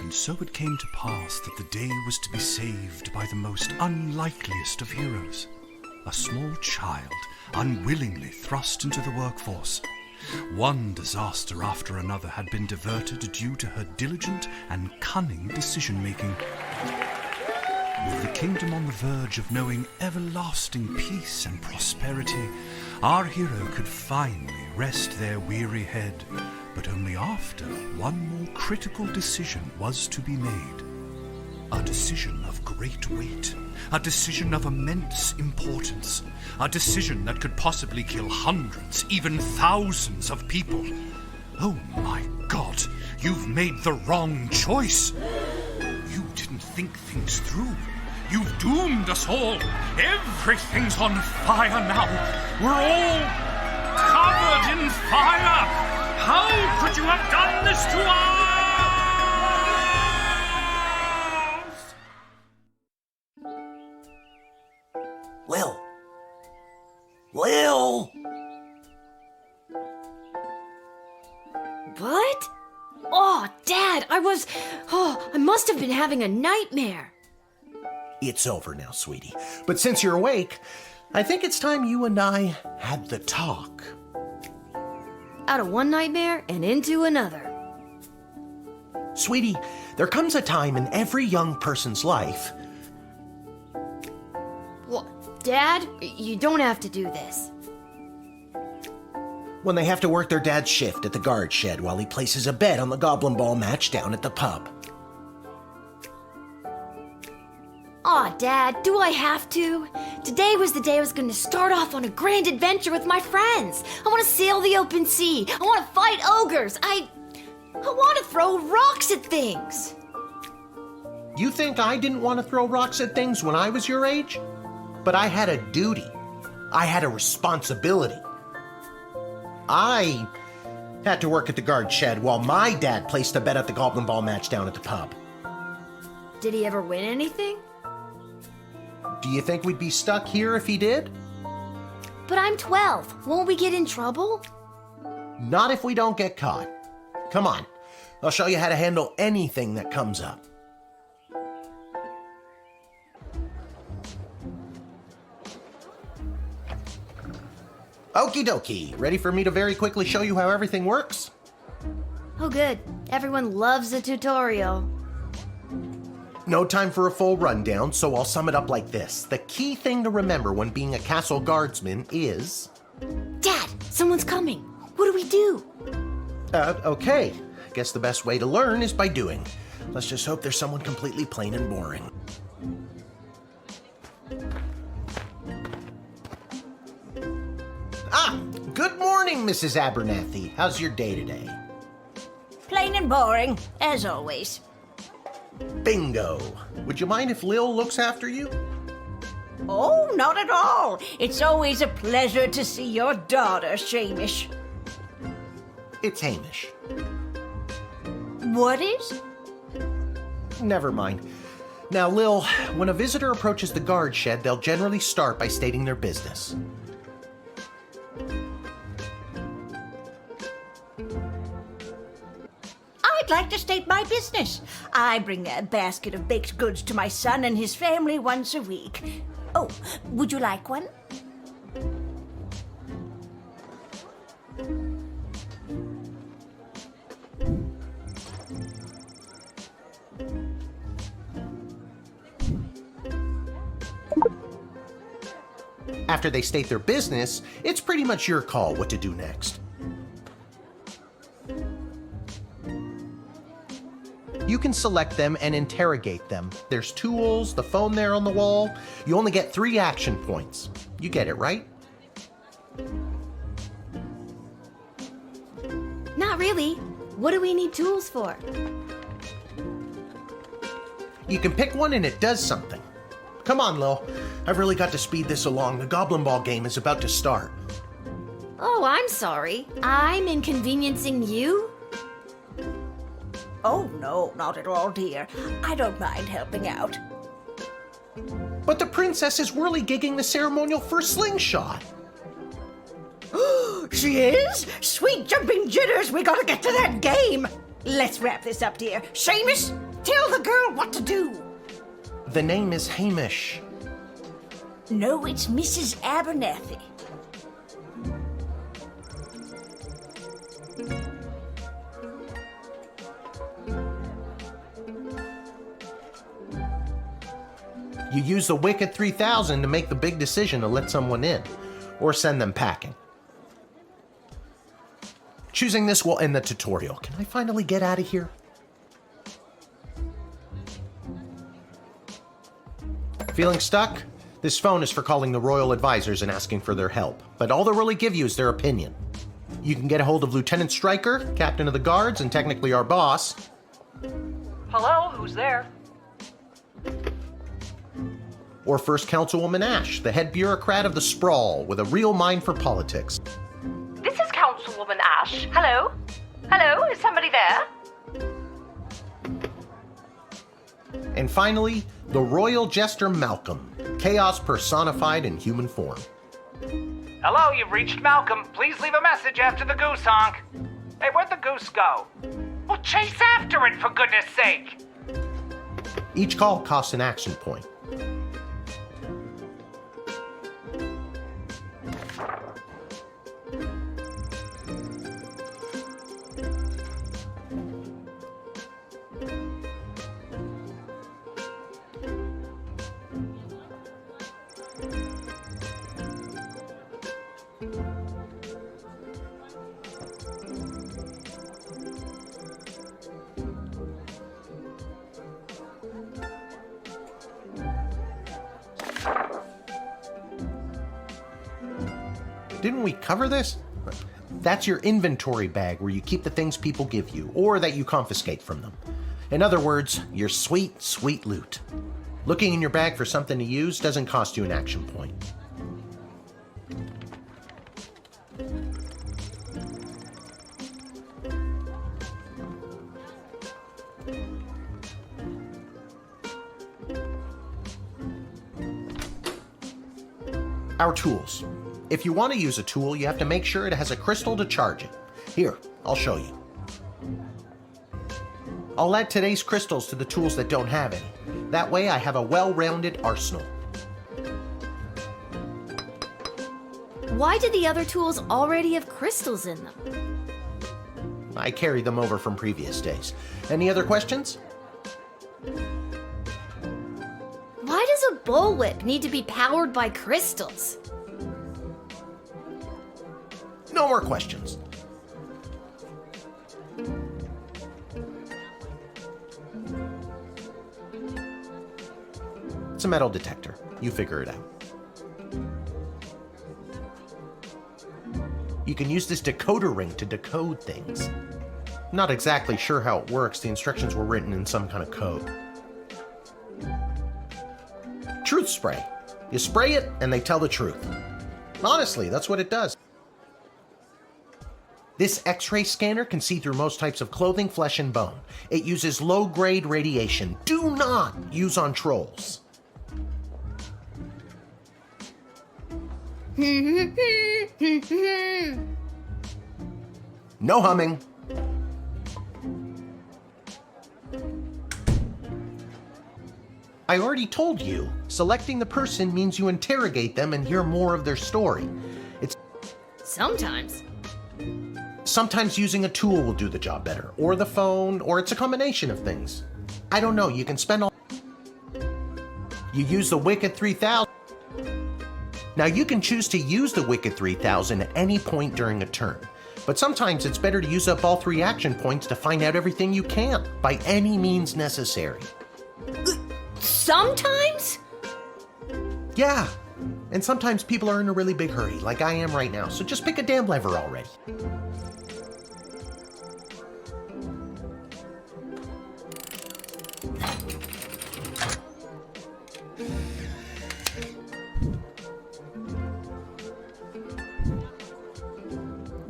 And so it came to pass that the day was to be saved by the most unlikeliest of heroes, a small child unwillingly thrust into the workforce. One disaster after another had been diverted due to her diligent and cunning decision-making. With the kingdom on the verge of knowing everlasting peace and prosperity, our hero could finally rest their weary head, but only after one more critical decision was to be made. A decision of great weight, a decision of immense importance, a decision that could possibly kill hundreds, even thousands of people. Oh my God, you've made the wrong choice. You didn't think things through. You've doomed us all. Everything's on fire now. We're all covered in fire. How could you have done this to us? Lil! What? Oh, Dad, I must have been having a nightmare. It's over now, sweetie. But since you're awake, I think it's time you and I had the talk. Out of one nightmare and into another. Sweetie, there comes a time in every young person's life. Well, Dad, you don't have to do this. When they have to work their dad's shift at the guard shed while he places a bet on the goblin ball match down at the pub. Aw, Dad, do I have to? Today was the day I was going to start off on a grand adventure with my friends. I want to sail the open sea. I want to fight ogres. I want to throw rocks at things. You think I didn't want to throw rocks at things when I was your age? But I had a duty. I had a responsibility. I had to work at the guard shed while my dad placed a bet at the goblin ball match down at the pub. Did he ever win anything? Do you think we'd be stuck here if he did? But I'm 12. Won't we get in trouble? Not if we don't get caught. Come on, I'll show you how to handle anything that comes up. Okie dokie, ready for me to very quickly show you how everything works? Oh good, everyone loves a tutorial. No time for a full rundown, so I'll sum it up like this. The key thing to remember when being a castle guardsman is... Dad, someone's coming. What do we do? Okay. Guess the best way to learn is by doing. Let's just hope there's someone completely plain and boring. Good morning, Mrs. Abernathy. How's your day today? Plain and boring, as always. Bingo. Would you mind if Lil looks after you? Oh, not at all. It's always a pleasure to see your daughter, Shamish. It's Hamish. What is? Never mind. Now, Lil, when a visitor approaches the guard shed, they'll generally start by stating their business. I'd like to state my business. I bring a basket of baked goods to my son and his family once a week. Oh, would you like one? After they state their business, it's pretty much your call what to do next. You can select them and interrogate them. There's tools, the phone there on the wall. You only get 3 action points. You get it, right? Not really. What do we need tools for? You can pick one and it does something. Come on, Lil. I've really got to speed this along. The Goblin Ball game is about to start. Oh, I'm sorry. I'm inconveniencing you? Oh, no, not at all, dear. I don't mind helping out. But the princess is whirly-gigging the ceremonial for slingshot. She is? Sweet jumping jitters, we gotta get to that game! Let's wrap this up, dear. Seamus, tell the girl what to do. The name is Hamish. No, it's Mrs. Abernathy. You use the Wicked 3000 to make the big decision to let someone in, or send them packing. Choosing this will end the tutorial. Can I finally get out of here? Feeling stuck? This phone is for calling the royal advisors and asking for their help, but all they'll really give you is their opinion. You can get a hold of Lieutenant Stryker, captain of the guards, and technically our boss. Hello, who's there? Or First Councilwoman Ash, the head bureaucrat of the Sprawl, with a real mind for politics. This is Councilwoman Ash. Hello? Hello, is somebody there? And finally, the royal jester Malcolm, chaos personified in human form. Hello, you've reached Malcolm. Please leave a message after the goose honk. Hey, where'd the goose go? Well, chase after it, for goodness sake! Each call costs an action point. Didn't we cover this? That's your inventory bag where you keep the things people give you, or that you confiscate from them. In other words, your sweet, sweet loot. Looking in your bag for something to use doesn't cost you an action point. Our tools. If you want to use a tool, you have to make sure it has a crystal to charge it. Here, I'll show you. I'll add today's crystals to the tools that don't have any. That way I have a well-rounded arsenal. Why did the other tools already have crystals in them? I carried them over from previous days. Any other questions? Why does a bullwhip need to be powered by crystals? No more questions. It's a metal detector. You figure it out. You can use this decoder ring to decode things. Not exactly sure how it works. The instructions were written in some kind of code. Truth spray. You spray it and they tell the truth. Honestly, that's what it does. This X-ray scanner can see through most types of clothing, flesh, and bone. It uses low-grade radiation. Do not use on trolls. No humming. I already told you, selecting the person means you interrogate them and hear more of their story. Sometimes using a tool will do the job better, or the phone, or it's a combination of things. I don't know, you can spend all... You use the Wicked 3000. Now you can choose to use the Wicked 3000 at any point during a turn, but sometimes it's better to use up all 3 action points to find out everything you can, by any means necessary. Sometimes? Yeah, and sometimes people are in a really big hurry, like I am right now, so just pick a damn lever already.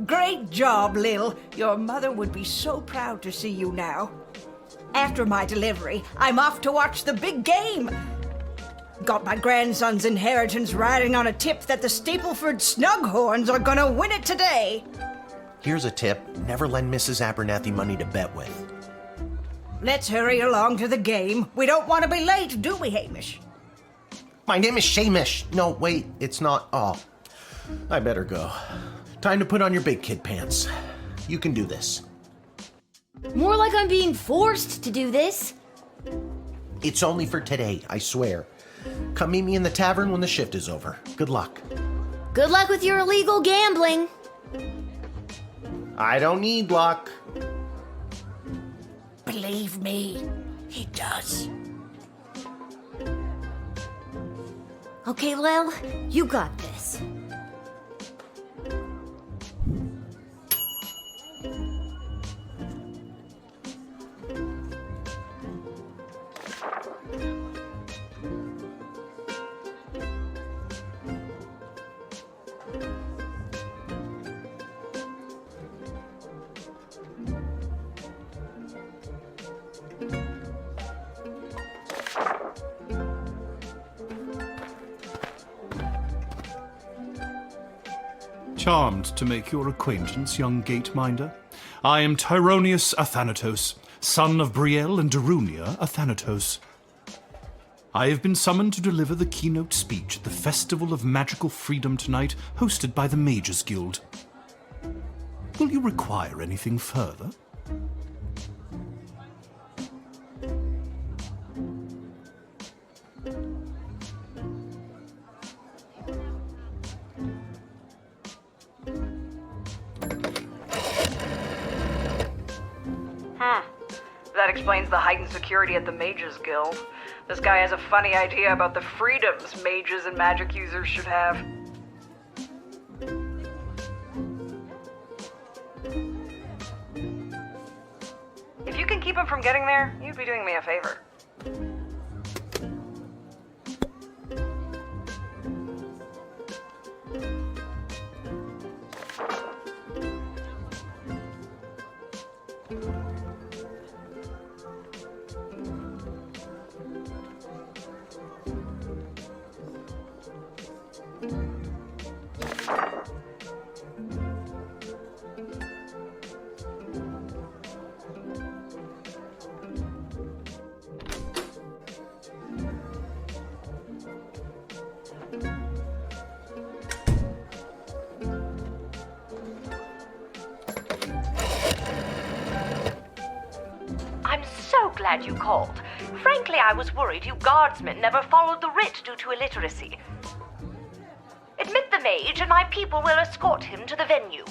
Great job, Lil. Your mother would be so proud to see you now. After my delivery, I'm off to watch the big game. Got my grandson's inheritance riding on a tip that the Stapleford Snughorns are gonna win it today. Here's a tip. Never lend Mrs. Abernathy money to bet with. Let's hurry along to the game. We don't want to be late, do we, Hamish? My name is Shamish. No, wait, it's not. Oh, I better go. Time to put on your big kid pants. You can do this. More like I'm being forced to do this. It's only for today, I swear. Come meet me in the tavern when the shift is over. Good luck. Good luck with your illegal gambling. I don't need luck. Believe me, he does. Okay, Lil, you got this. Charmed to make your acquaintance, young gateminder. I am Tyronius Athanatos, son of Brielle and Darunia Athanatos. I have been summoned to deliver the keynote speech at the Festival of Magical Freedom tonight, hosted by the Mages Guild. Will you require anything further? That explains the heightened security at the Mages Guild. This guy has a funny idea about the freedoms mages and magic users should have. If you can keep him from getting there, you'd be doing me a favor. Glad you called. Frankly, I was worried you guardsmen never followed the writ due to illiteracy. Admit the mage, and my people will escort him to the venue.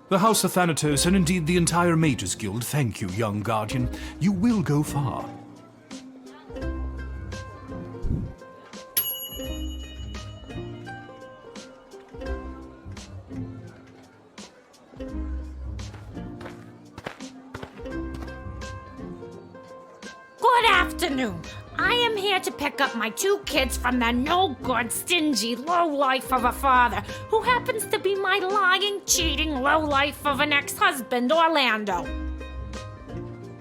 The House of Thanatos, and indeed the entire Mages Guild, thank you, young guardian. You will go far. Good afternoon. I am here to pick up my 2 kids from the no-good, stingy lowlife of a father who happens to be my lying, cheating lowlife of an ex-husband, Orlando.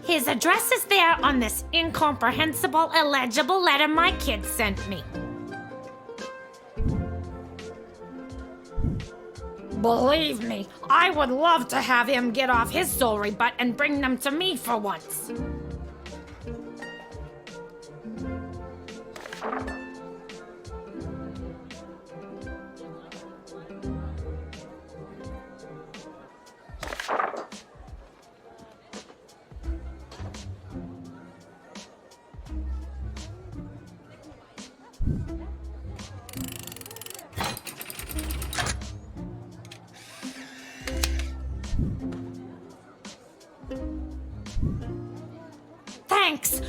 His address is there on this incomprehensible, illegible letter my kid sent me. Believe me, I would love to have him get off his sorry butt and bring them to me for once. Thanks.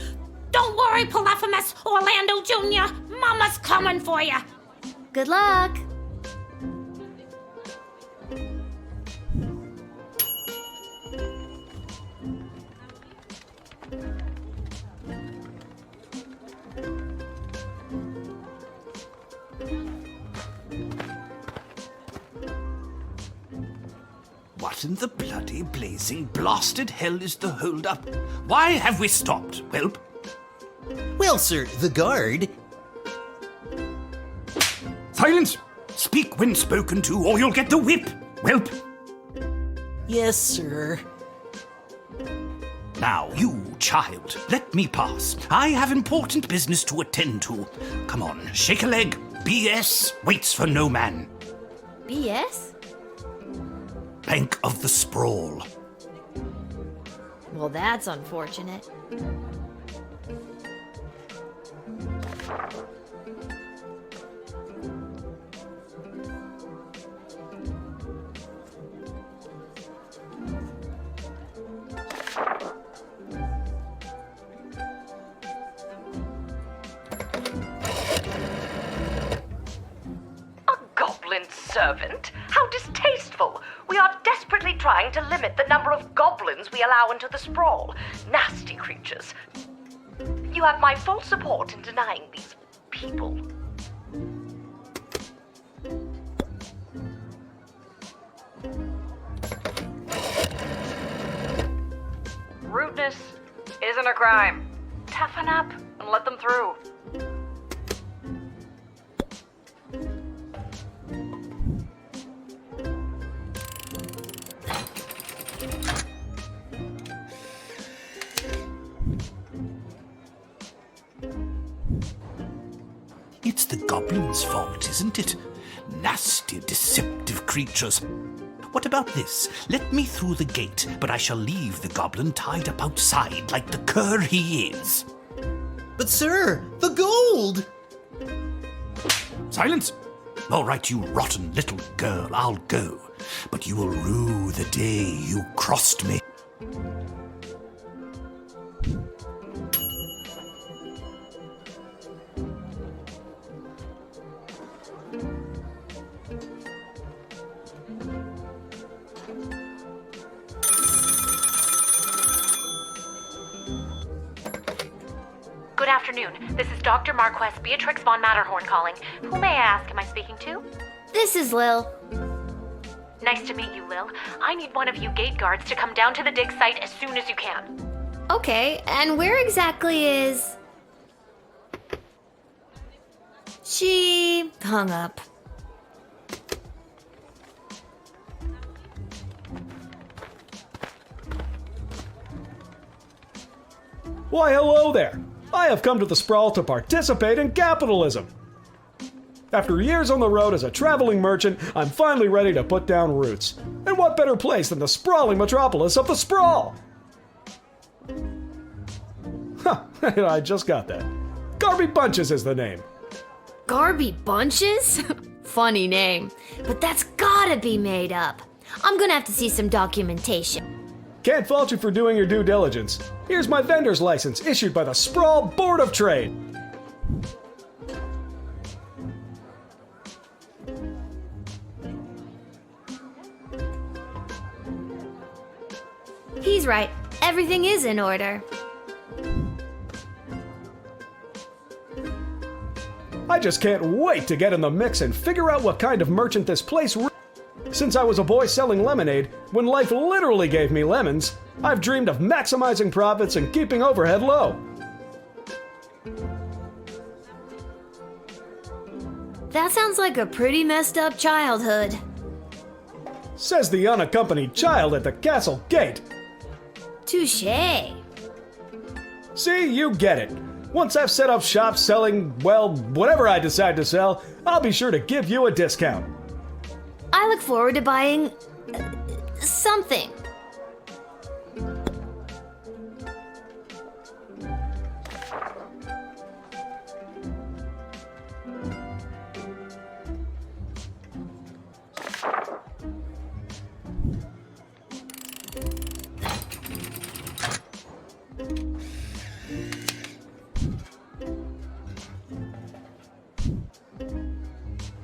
Don't worry, Polyphemus, Orlando Jr. Mama's coming for you. Good luck. What? What in the bloody blazing blasted hell is the hold-up? Why have we stopped, whelp? Well, sir, the guard... Silence! Speak when spoken to, or you'll get the whip, whelp! Yes, sir. Now, you, child, let me pass. I have important business to attend to. Come on, shake a leg. BS waits for no man. BS? Bank of the Sprawl. Well, that's unfortunate. Servant? How distasteful! We are desperately trying to limit the number of goblins we allow into the sprawl. Nasty creatures. You have my full support in denying these people. Rudeness isn't a crime. Toughen up and let them through. It's the goblins' fault, isn't it? Nasty, deceptive creatures. What about this? Let me through the gate, but I shall leave the goblin tied up outside like the cur he is. But, sir, the gold! Silence! All right, you rotten little girl, I'll go. But you will rue the day you crossed me. Good afternoon. This is Dr. Marquess Beatrix von Matterhorn calling. Who may I ask am I speaking to? This is Lil. Nice to meet you, Lil. I need one of you gate guards to come down to the dig site as soon as you can. Okay, and where exactly is... She hung up. Why, hello there. I have come to the Sprawl to participate in capitalism. After years on the road as a traveling merchant, I'm finally ready to put down roots. And what better place than the sprawling metropolis of the Sprawl? Huh, I just got that. Garby Bunches is the name. Garby Bunches? Funny name. But that's gotta be made up. I'm gonna have to see some documentation. Can't fault you for doing your due diligence. Here's my vendor's license issued by the Sprawl Board of Trade. He's right. Everything is in order. I just can't wait to get in the mix and figure out what kind of merchant this place Since I was a boy selling lemonade, when life literally gave me lemons, I've dreamed of maximizing profits and keeping overhead low. That sounds like a pretty messed up childhood. Says the unaccompanied child at the castle gate. Touché. See, you get it. Once I've set up shop selling, well, whatever I decide to sell, I'll be sure to give you a discount. I look forward to buying... something.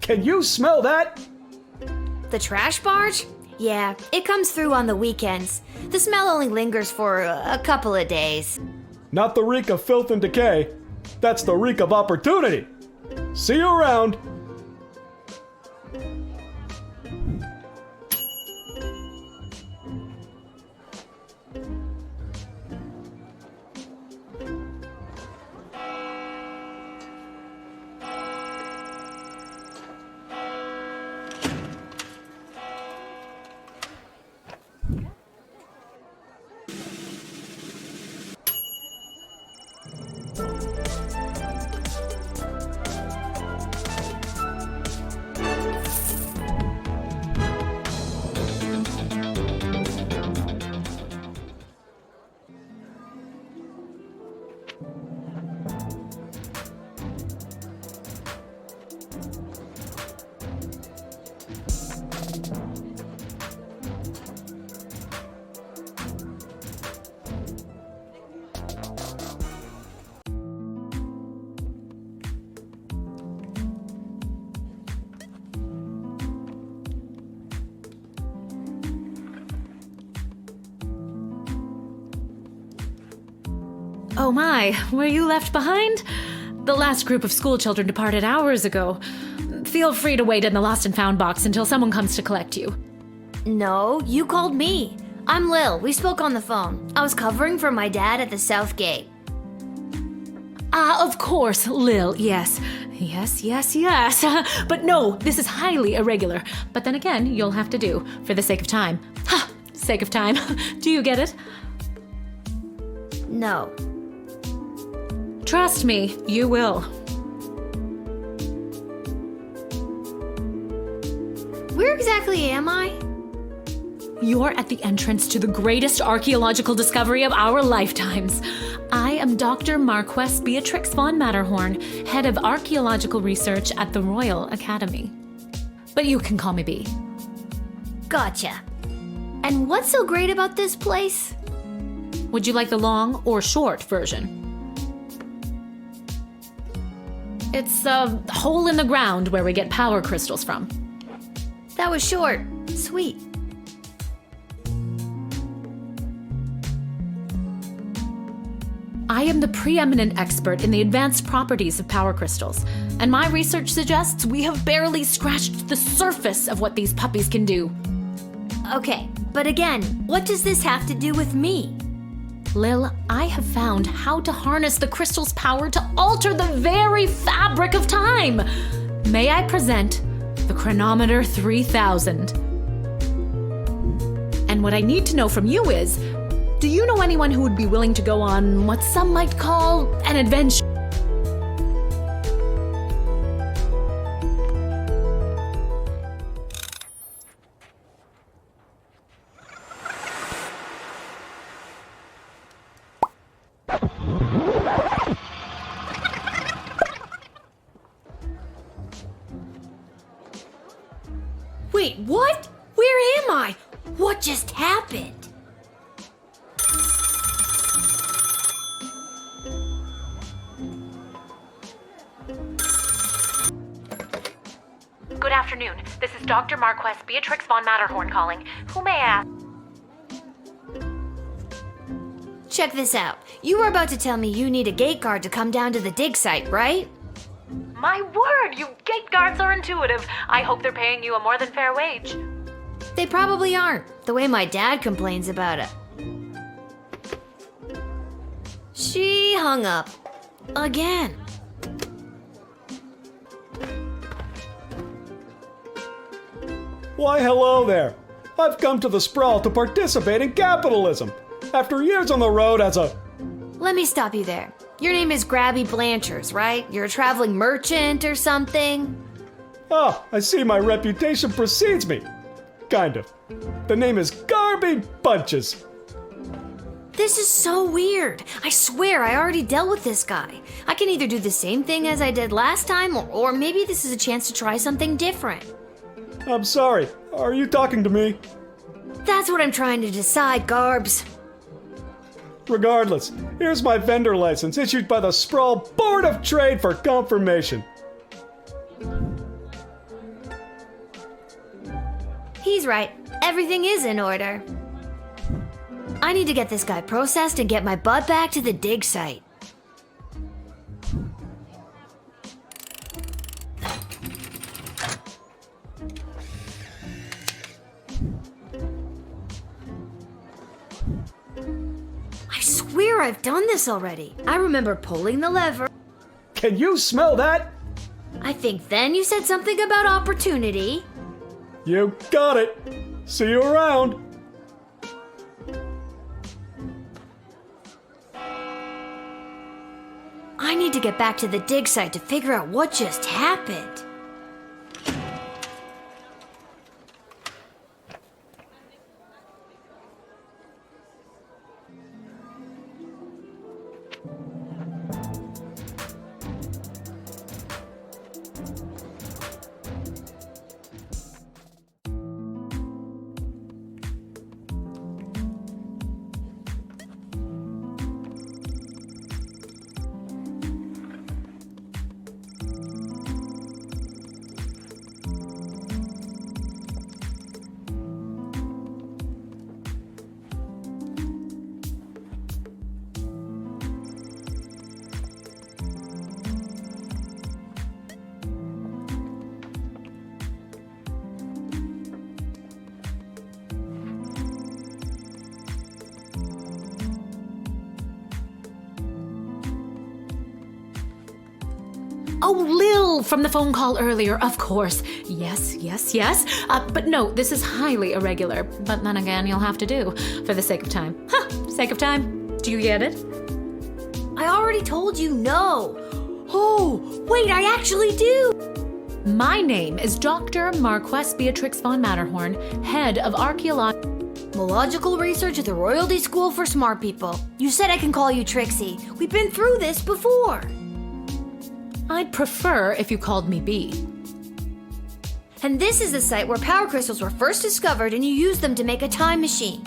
Can you smell that? The trash barge? Yeah, it comes through on the weekends. The smell only lingers for a couple of days. Not the reek of filth and decay. That's the reek of opportunity. See you around. Oh my, were you left behind? The last group of school children departed hours ago. Feel free to wait in the lost and found box until someone comes to collect you. No, you called me. I'm Lil. We spoke on the phone. I was covering for my dad at the South Gate. Ah, of course, Lil, yes. Yes. But no, this is highly irregular. But then again, you'll have to do, for the sake of time. Ha! Sake of time. Do you get it? No. Trust me, you will. Where exactly am I? You're at the entrance to the greatest archaeological discovery of our lifetimes. I am Dr. Marquess Beatrix von Matterhorn, head of archaeological research at the Royal Academy. But you can call me B. Gotcha. And what's so great about this place? Would you like the long or short version? It's a hole in the ground where we get power crystals from. That was short. Sweet. I am the preeminent expert in the advanced properties of power crystals, and my research suggests we have barely scratched the surface of what these puppies can do. Okay, but again, what does this have to do with me? Lil, I have found how to harness the crystal's power to alter the very fabric of time. May I present the Chronometer 3000? And what I need to know from you is, do you know anyone who would be willing to go on what some might call an adventure? Wait, what? Where am I? What just happened? Good afternoon. This is Dr. Marquess Beatrix von Matterhorn calling. Who may I ask? Check this out. You were about to tell me you need a gate guard to come down to the dig site, right? My word, you gate guards are intuitive. I hope they're paying you a more than fair wage. They probably aren't, the way my dad complains about it. She hung up. Again. Why, hello there. I've come to the Sprawl to participate in capitalism. After years on the road as a... Let me stop you there. Your name is Grabby Blanchers, right? You're a traveling merchant or something? Ah, I see my reputation precedes me. Kind of. The name is Garby Bunches. This is so weird. I swear I already dealt with this guy. I can either do the same thing as I did last time, or maybe this is a chance to try something different. I'm sorry. Are you talking to me? That's what I'm trying to decide, Garbs. Regardless, here's my vendor license issued by the Sprawl Board of Trade for confirmation. He's right. Everything is in order. I need to get this guy processed and get my butt back to the dig site. I swear I've done this already. I remember pulling the lever. Can you smell that? I think then you said something about opportunity. You got it. See you around. I need to get back to the dig site to figure out what just happened. Oh, Lil from the phone call earlier, of course. Yes. But no, this is highly irregular. But then again, you'll have to do, for the sake of time. Sake of time. Do you get it? I already told you no. Oh, wait, I actually do. My name is Dr. Marquess Beatrix von Matterhorn, head of Archaeological research at the Royalty School for Smart People. You said I can call you Trixie. We've been through this before. I'd prefer if you called me B. And this is the site where power crystals were first discovered and you used them to make a time machine.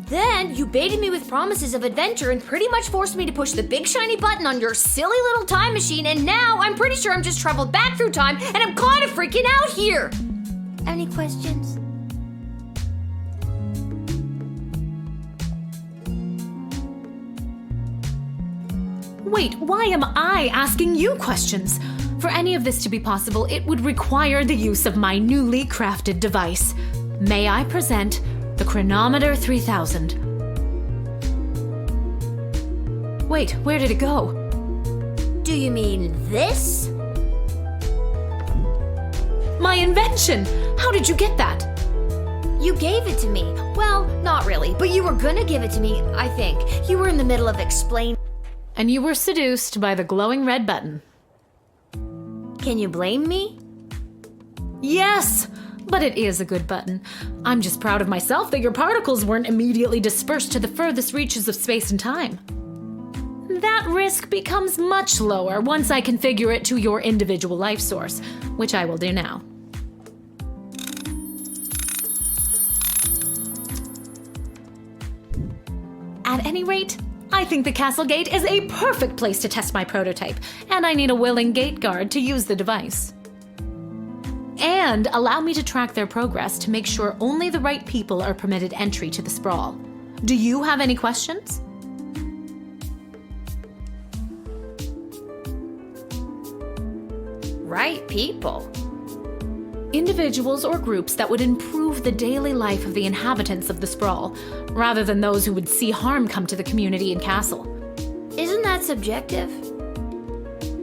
Then you baited me with promises of adventure and pretty much forced me to push the big shiny button on your silly little time machine, and now I'm pretty sure I'm just traveled back through time and I'm kind of freaking out here. Any questions? Wait, why am I asking you questions? For any of this to be possible, it would require the use of my newly crafted device. May I present the Chronometer 3000? Wait, where did it go? Do you mean this? My invention! How did you get that? You gave it to me. Well, not really, but you were gonna give it to me, I think. You were in the middle of explaining. And you were seduced by the glowing red button. Can you blame me? Yes, but it is a good button. I'm just proud of myself that your particles weren't immediately dispersed to the furthest reaches of space and time. That risk becomes much lower once I configure it to your individual life source, which I will do now. At any rate, I think the castle gate is a perfect place to test my prototype, and I need a willing gate guard to use the device. And allow me to track their progress to make sure only the right people are permitted entry to the sprawl. Do you have any questions? Right people. Individuals or groups that would improve the daily life of the inhabitants of the sprawl, rather than those who would see harm come to the community and castle. Isn't that subjective?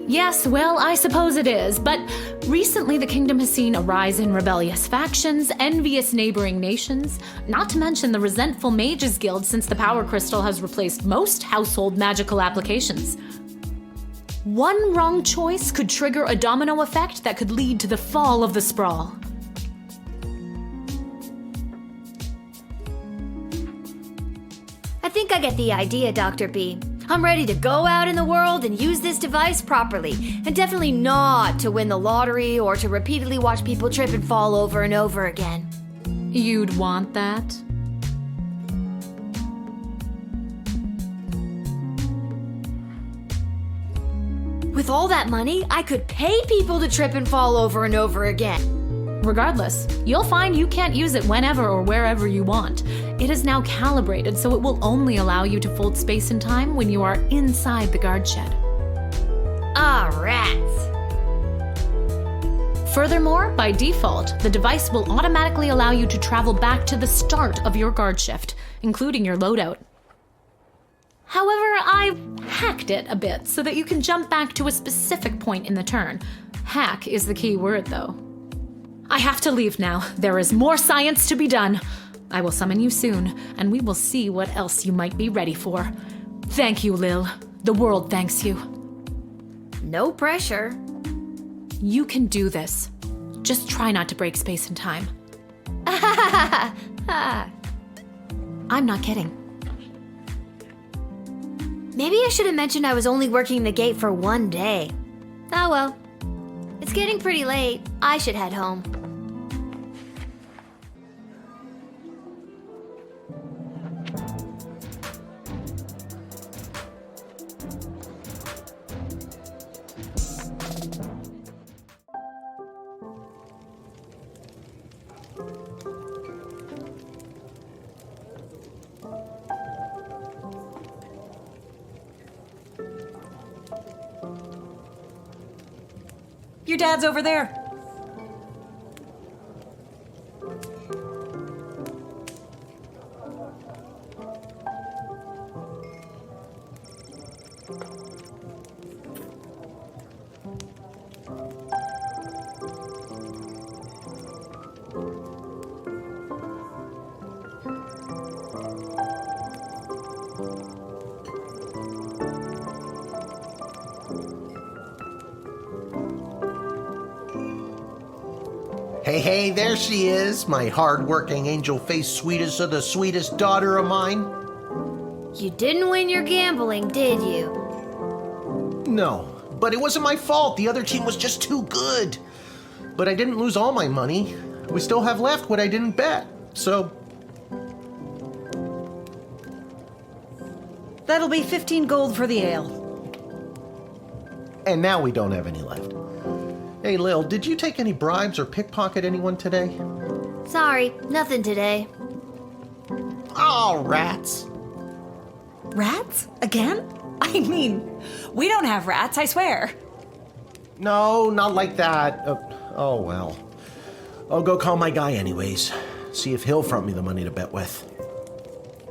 Yes, well, I suppose it is, but recently the kingdom has seen a rise in rebellious factions, envious neighboring nations, not to mention the resentful Mages Guild since the Power Crystal has replaced most household magical applications. One wrong choice could trigger a domino effect that could lead to the fall of the sprawl. I think I get the idea, Dr. B. I'm ready to go out in the world and use this device properly, and definitely not to win the lottery or to repeatedly watch people trip and fall over and over again. You'd want that? With all that money, I could pay people to trip and fall over and over again. Regardless, you'll find you can't use it whenever or wherever you want. It is now calibrated so it will only allow you to fold space and time when you are inside the guard shed. Ah, rats. Furthermore, by default, the device will automatically allow you to travel back to the start of your guard shift, including your loadout. However, I've hacked it a bit so that you can jump back to a specific point in the turn. Hack is the key word, though. I have to leave now. There is more science to be done. I will summon you soon, and we will see what else you might be ready for. Thank you, Lil. The world thanks you. No pressure. You can do this. Just try not to break space and time. I'm not kidding. Maybe I should have mentioned I was only working the gate for one day. Oh well. It's getting pretty late. I should head home. Your dad's over there. Hey, there she is, my hard-working, angel-faced sweetest of the sweetest daughter of mine. You didn't win your gambling, did you? No, but it wasn't my fault. The other team was just too good. But I didn't lose all my money. We still have left what I didn't bet, so... That'll be 15 gold for the ale. And now we don't have any left. Hey, Lil, did you take any bribes or pickpocket anyone today? Sorry, nothing today. Oh, rats. Rats? Again? I mean, we don't have rats, I swear. No, not like that. Oh, well. I'll go call my guy anyways. See if he'll front me the money to bet with.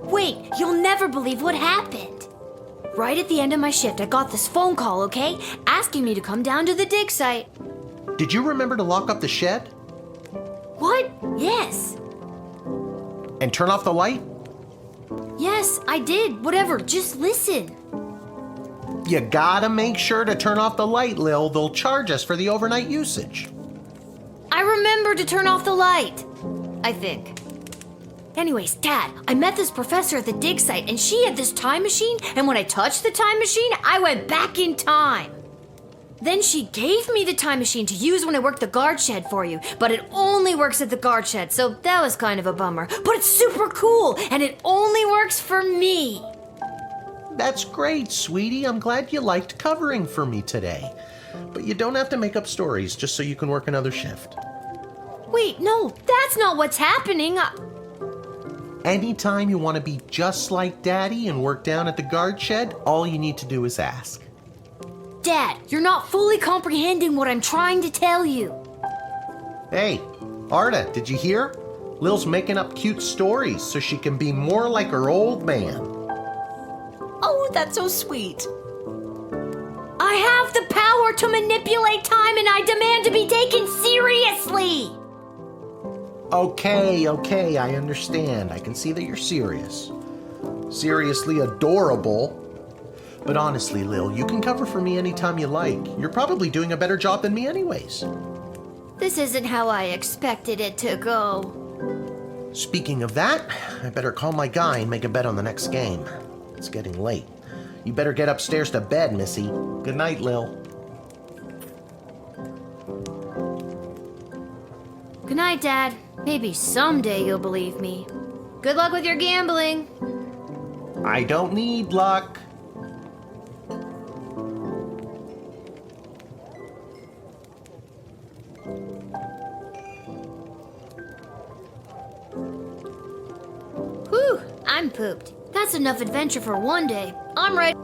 Wait, you'll never believe what happened. Right at the end of my shift, I got this phone call, okay? Asking me to come down to the dig site. Did you remember to lock up the shed? What? Yes. And turn off the light? Yes, I did. Whatever, just listen. You gotta make sure to turn off the light, Lil. They'll charge us for the overnight usage. I remembered to turn off the light. I think. Anyways, Dad, I met this professor at the dig site, and she had this time machine, and when I touched the time machine, I went back in time. Then she gave me the time machine to use when I work the guard shed for you, but it only works at the guard shed, so that was kind of a bummer. But it's super cool, and it only works for me. That's great, sweetie. I'm glad you liked covering for me today. But you don't have to make up stories just so you can work another shift. Wait, no, that's not what's happening. Anytime you want to be just like Daddy and work down at the guard shed, all you need to do is ask. Dad, you're not fully comprehending what I'm trying to tell you. Hey, Arda, did you hear? Lil's making up cute stories so she can be more like her old man. Oh, that's so sweet. I have the power to manipulate time and I demand to be taken seriously! Okay, I understand. I can see that you're serious. Seriously adorable. But honestly, Lil, you can cover for me anytime you like. You're probably doing a better job than me anyways. This isn't how I expected it to go. Speaking of that, I better call my guy and make a bet on the next game. It's getting late. You better get upstairs to bed, Missy. Good night, Lil. Good night, Dad. Maybe someday you'll believe me. Good luck with your gambling. I don't need luck. Whew, I'm pooped. That's enough adventure for one day. I'm ready.